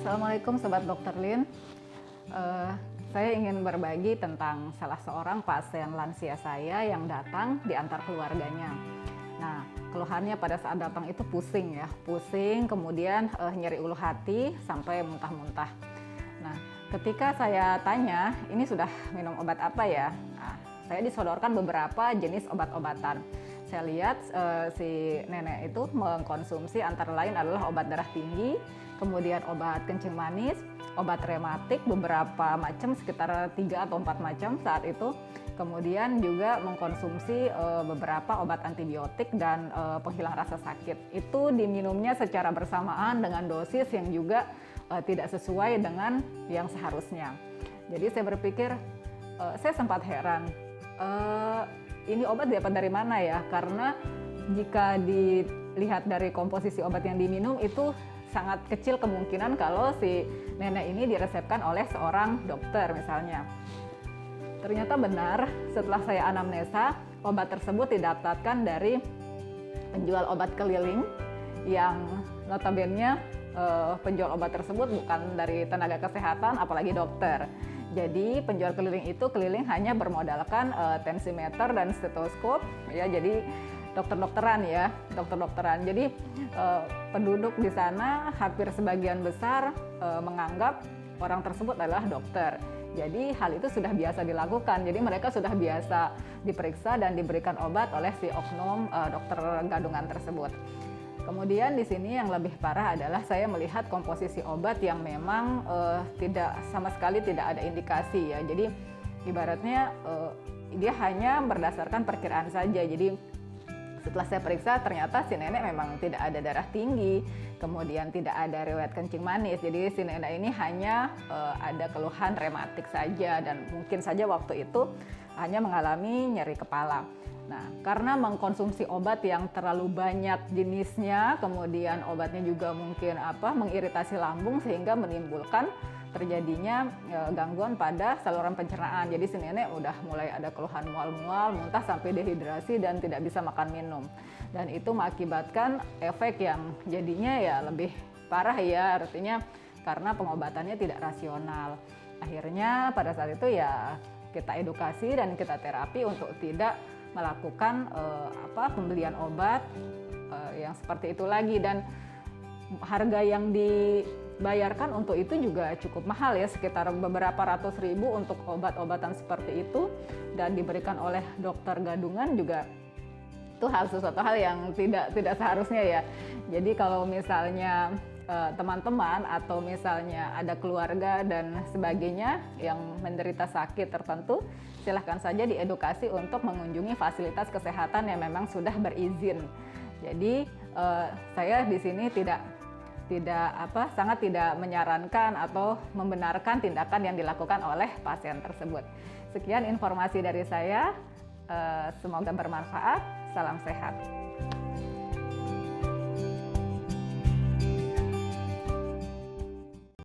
Assalamualaikum Sobat Dokter Lin. Saya ingin berbagi tentang salah seorang pasien lansia saya yang datang di antar keluarganya. Nah, keluhannya pada saat datang itu pusing ya, pusing, kemudian nyeri ulu hati sampai muntah-muntah. Nah, ketika saya tanya, ini sudah minum obat apa ya? Nah, saya disodorkan beberapa jenis obat-obatan. Saya lihat si nenek itu mengkonsumsi antara lain adalah obat darah tinggi, kemudian obat kencing manis, obat rematik beberapa macam, sekitar 3 atau 4 macam saat itu. Kemudian juga mengkonsumsi beberapa obat antibiotik dan penghilang rasa sakit. Itu diminumnya secara bersamaan dengan dosis yang juga tidak sesuai dengan yang seharusnya. Jadi saya berpikir, saya sempat heran, ini obat dapat dari mana ya? Karena jika dilihat dari komposisi obat yang diminum itu sangat kecil kemungkinan kalau si nenek ini diresepkan oleh seorang dokter misalnya. Ternyata benar, setelah saya anamnesa, obat tersebut didapatkan dari penjual obat keliling yang notabene penjual obat tersebut bukan dari tenaga kesehatan apalagi dokter. Jadi penjual keliling itu keliling hanya bermodalkan tensimeter dan stetoskop ya, jadi dokter-dokteran ya, dokter-dokteran. Jadi penduduk di sana hampir sebagian besar menganggap orang tersebut adalah dokter. Jadi hal itu sudah biasa dilakukan. Jadi mereka sudah biasa diperiksa dan diberikan obat oleh si oknum dokter gadungan tersebut. Kemudian di sini yang lebih parah adalah saya melihat komposisi obat yang memang tidak sama sekali tidak ada indikasi ya. Jadi ibaratnya dia hanya berdasarkan perkiraan saja. Jadi setelah saya periksa ternyata si nenek memang tidak ada darah tinggi, kemudian tidak ada riwayat kencing manis. Jadi si nenek ini hanya ada keluhan rematik saja dan mungkin saja waktu itu hanya mengalami nyeri kepala. Nah, karena mengkonsumsi obat yang terlalu banyak jenisnya, kemudian obatnya juga mungkin mengiritasi lambung sehingga menimbulkan terjadinya gangguan pada saluran pencernaan. Jadi si nenek udah mulai ada keluhan mual-mual, muntah sampai dehidrasi dan tidak bisa makan minum. Dan itu mengakibatkan efek yang jadinya ya lebih parah ya, artinya karena pengobatannya tidak rasional. Akhirnya pada saat itu ya kita edukasi dan kita terapi untuk tidak melakukan pembelian obat yang seperti itu lagi, dan harga yang dibayarkan untuk itu juga cukup mahal ya, sekitar beberapa ratus ribu untuk obat-obatan seperti itu, dan diberikan oleh dokter gadungan juga itu sesuatu hal yang tidak seharusnya ya. Jadi kalau misalnya teman-teman atau misalnya ada keluarga dan sebagainya yang menderita sakit tertentu, silahkan saja diedukasi untuk mengunjungi fasilitas kesehatan yang memang sudah berizin. Jadi saya di sini sangat tidak menyarankan atau membenarkan tindakan yang dilakukan oleh pasien tersebut. Sekian informasi dari saya, semoga bermanfaat. Salam sehat.